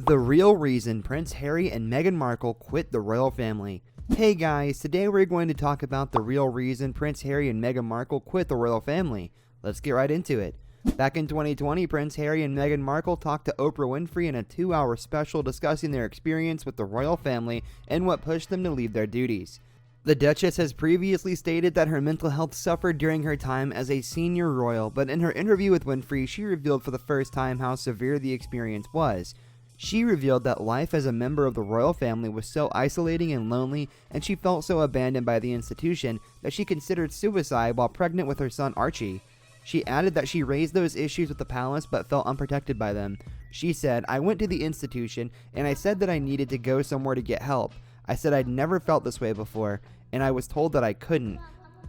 The real reason Prince Harry and Meghan Markle quit the royal family. Hey guys, today we're going to talk about the real reason Prince Harry and Meghan Markle quit the royal family. Let's get right into it. Back in 2020, Prince Harry and Meghan Markle talked to Oprah Winfrey in a 2-hour special discussing their experience with the royal family and what pushed them to leave their duties. The Duchess has previously stated that her mental health suffered during her time as a senior royal, but in her interview with Winfrey, she revealed for the first time how severe the experience was. She revealed that life as a member of the royal family was so isolating and lonely, and she felt so abandoned by the institution that she considered suicide while pregnant with her son Archie. She added that she raised those issues with the palace but felt unprotected by them. She said, "I went to the institution and I said that I needed to go somewhere to get help. I said I'd never felt this way before, and I was told that I couldn't,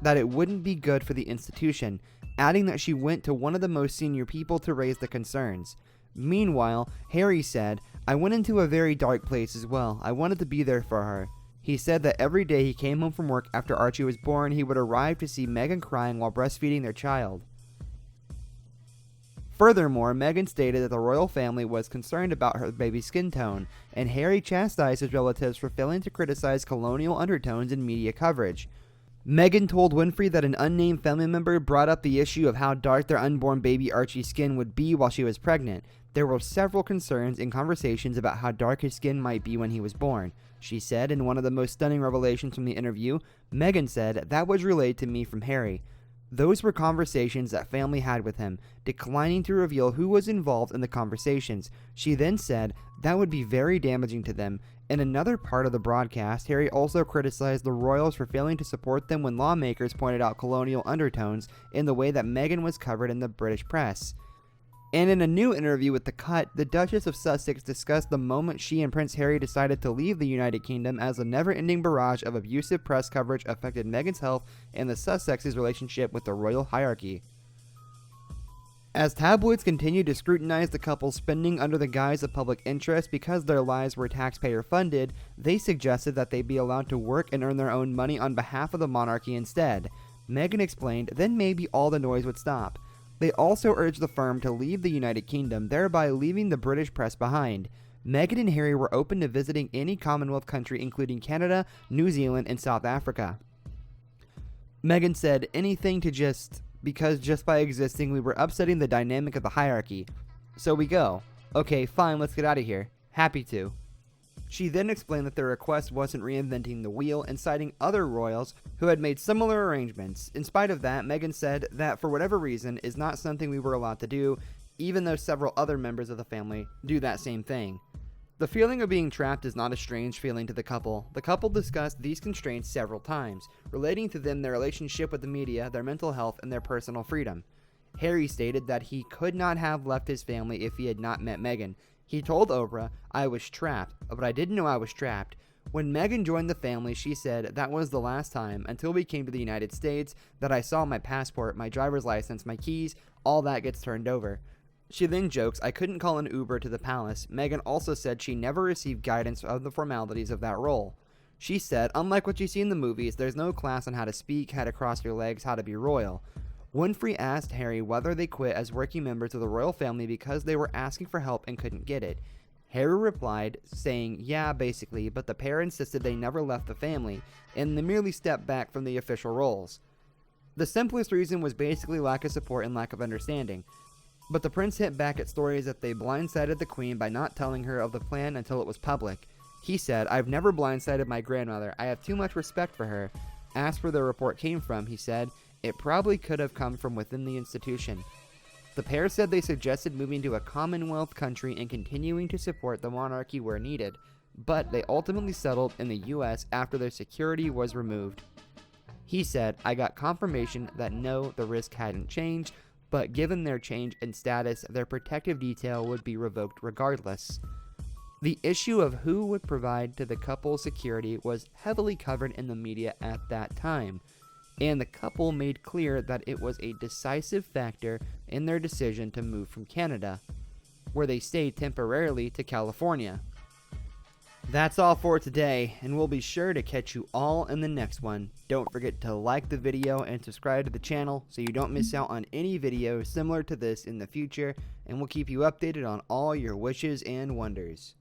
that it wouldn't be good for the institution," adding that she went to one of the most senior people to raise the concerns. Meanwhile, Harry said, "I went into a very dark place as well. I wanted to be there for her." He said that every day he came home from work after Archie was born, he would arrive to see Meghan crying while breastfeeding their child. Furthermore, Meghan stated that the royal family was concerned about her baby's skin tone, and Harry chastised his relatives for failing to criticize colonial undertones in media coverage. Meghan told Winfrey that an unnamed family member brought up the issue of how dark their unborn baby Archie's skin would be while she was pregnant. There were several concerns and conversations about how dark his skin might be when he was born. She said in one of the most stunning revelations from the interview, Meghan said, "That was relayed to me from Harry. Those were conversations that family had with him," declining to reveal who was involved in the conversations. She then said that would be very damaging to them. In another part of the broadcast, Harry also criticized the royals for failing to support them when lawmakers pointed out colonial undertones in the way that Meghan was covered in the British press. And in a new interview with The Cut, the Duchess of Sussex discussed the moment she and Prince Harry decided to leave the United Kingdom as the never-ending barrage of abusive press coverage affected Meghan's health and the Sussexes' relationship with the royal hierarchy. As tabloids continued to scrutinize the couple's spending under the guise of public interest because their lives were taxpayer-funded, they suggested that they be allowed to work and earn their own money on behalf of the monarchy instead. Meghan explained, then maybe all the noise would stop. They also urged the firm to leave the United Kingdom, thereby leaving the British press behind. Meghan and Harry were open to visiting any Commonwealth country including Canada, New Zealand, and South Africa. Meghan said, because just by existing we were upsetting the dynamic of the hierarchy. So we go. Okay, fine, let's get out of here. Happy to. She then explained that their request wasn't reinventing the wheel and citing other royals who had made similar arrangements. In spite of that, Meghan said that for whatever reason is not something we were allowed to do, even though several other members of the family do that same thing. The feeling of being trapped is not a strange feeling to the couple. The couple discussed these constraints several times, relating to them their relationship with the media, their mental health, and their personal freedom. Harry stated that he could not have left his family if he had not met Meghan. He told Oprah, "I was trapped, but I didn't know I was trapped." When Meghan joined the family, she said, "That was the last time, until we came to the United States, that I saw my passport, my driver's license, my keys, all that gets turned over." She then jokes, "I couldn't call an Uber to the palace." Meghan also said she never received guidance of the formalities of that role. She said, "Unlike what you see in the movies, there's no class on how to speak, how to cross your legs, how to be royal." Winfrey asked Harry whether they quit as working members of the royal family because they were asking for help and couldn't get it. Harry replied, saying, "Yeah, basically, but the pair insisted they never left the family, and they merely stepped back from the official roles. The simplest reason was basically lack of support and lack of understanding." But the prince hit back at stories that they blindsided the queen by not telling her of the plan until it was public. He said, "I've never blindsided my grandmother. I have too much respect for her." As for where the report came from, he said, "It probably could have come from within the institution." The pair said they suggested moving to a Commonwealth country and continuing to support the monarchy where needed, but they ultimately settled in the US after their security was removed. He said, "I got confirmation that no, the risk hadn't changed, but given their change in status, their protective detail would be revoked regardless." The issue of who would provide to the couple's security was heavily covered in the media at that time, and the couple made clear that it was a decisive factor in their decision to move from Canada, where they stayed temporarily, to California. That's all for today, and we'll be sure to catch you all in the next one. Don't forget to like the video and subscribe to the channel so you don't miss out on any videos similar to this in the future, and we'll keep you updated on all your wishes and wonders.